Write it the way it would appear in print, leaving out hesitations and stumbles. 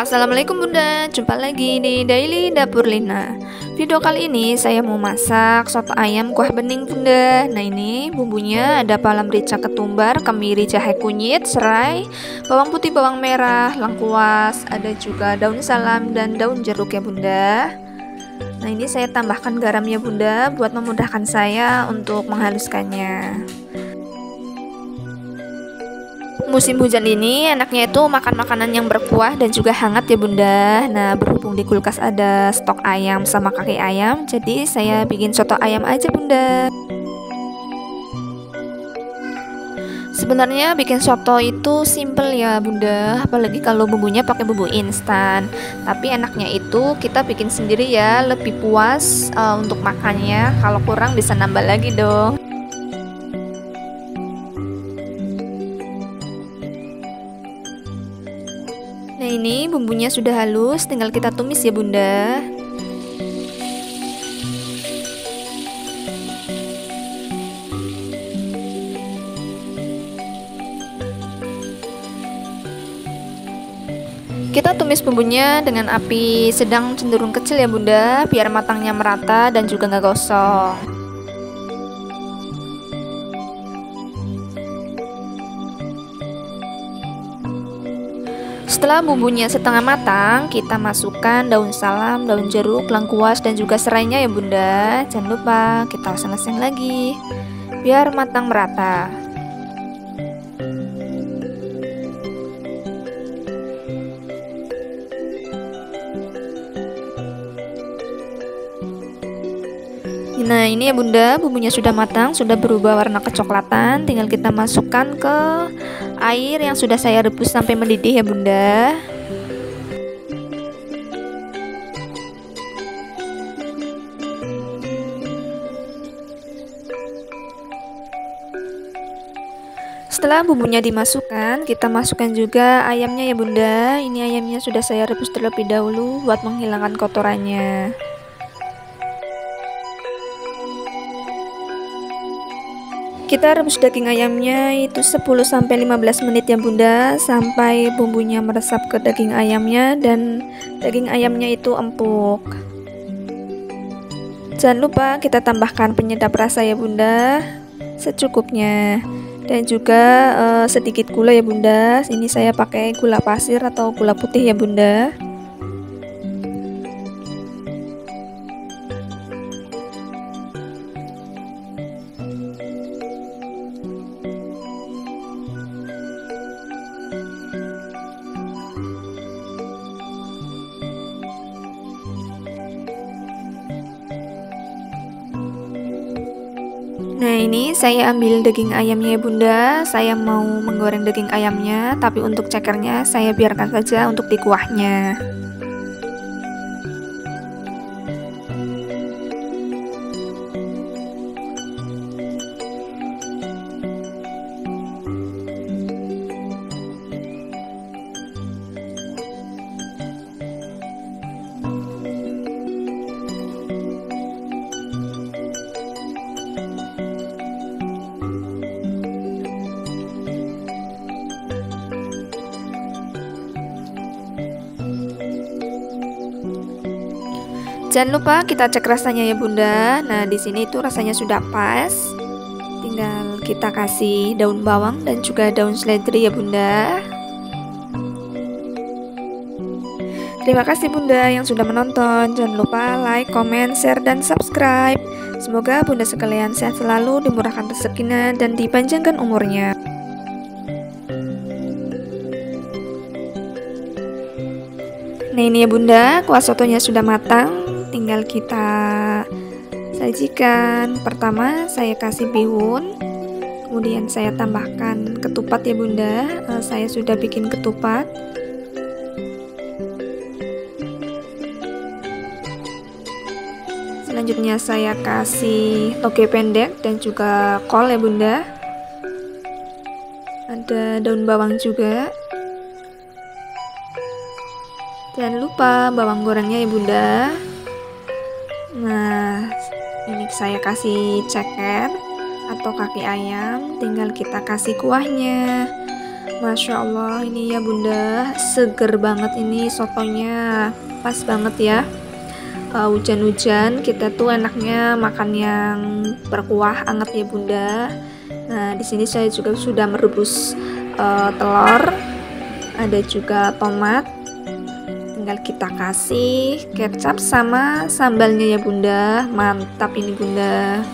Assalamualaikum Bunda, jumpa lagi di Daily Dapur Lina. Video kali ini saya mau masak soto ayam kuah bening Bunda. Nah ini bumbunya ada bawang merica ketumbar, kemiri, jahe kunyit, serai, bawang putih, bawang merah, lengkuas, ada juga daun salam dan daun jeruk ya Bunda. Nah ini saya tambahkan garam ya Bunda buat memudahkan saya untuk menghaluskannya. Musim hujan ini enaknya itu makan makanan yang berkuah dan juga hangat ya Bunda. Nah berhubung di kulkas ada stok ayam sama kaki ayam, jadi saya bikin soto ayam aja Bunda. Sebenarnya bikin soto itu simple ya Bunda, apalagi kalau bumbunya pakai bumbu instan. Tapi enaknya itu kita bikin sendiri ya, lebih puas untuk makannya. Kalau kurang bisa nambah lagi dong. Nah ini bumbunya sudah halus, tinggal kita tumis ya Bunda. Kita tumis bumbunya dengan api sedang cenderung kecil ya Bunda, biar matangnya merata dan juga nggak gosong. Setelah bumbunya setengah matang, kita masukkan daun salam, daun jeruk, lengkuas, dan juga serainya ya Bunda. Jangan lupa kita oseng-oseng lagi, biar matang merata. Nah ini ya Bunda, bumbunya sudah matang, sudah berubah warna kecoklatan. Tinggal kita masukkan ke air yang sudah saya rebus sampai mendidih ya Bunda. Setelah bumbunya dimasukkan, kita masukkan juga ayamnya ya Bunda. Ini ayamnya sudah saya rebus terlebih dahulu buat menghilangkan kotorannya. Kita rebus daging ayamnya itu 10-15 menit ya Bunda, sampai bumbunya meresap ke daging ayamnya dan daging ayamnya itu empuk. Jangan lupa kita tambahkan penyedap rasa ya Bunda, secukupnya. Dan juga sedikit gula ya Bunda. Ini saya pakai gula pasir atau gula putih ya Bunda. Nah ini saya ambil daging ayamnya ya Bunda. Saya mau menggoreng daging ayamnya, tapi untuk cekernya saya biarkan saja untuk di kuahnya. Jangan lupa kita cek rasanya ya Bunda. Nah, di sini itu rasanya sudah pas. Tinggal kita kasih daun bawang dan juga daun seledri ya Bunda. Terima kasih Bunda yang sudah menonton. Jangan lupa like, comment, share, dan subscribe. Semoga Bunda sekalian sehat selalu, dimurahkan rezekinya, dan dipanjangkan umurnya. Nah ini ya Bunda, kuah sotonya sudah matang. Tinggal kita sajikan. Pertama saya kasih bihun, kemudian saya tambahkan ketupat ya Bunda. Saya sudah bikin ketupat. Selanjutnya saya kasih toge pendek dan juga kol ya Bunda. Ada daun bawang juga. Jangan lupa bawang gorengnya ya Bunda. Nah, ini saya kasih ceker atau kaki ayam, tinggal kita kasih kuahnya. Masya Allah, ini ya bunda, seger banget ini sotonya, pas banget ya. Hujan-hujan kita tuh enaknya makan yang berkuah anget ya bunda. Nah di sini saya juga sudah merebus telur, ada juga tomat. Tinggal kita kasih kecap sama sambalnya ya bunda. Mantap ini bunda.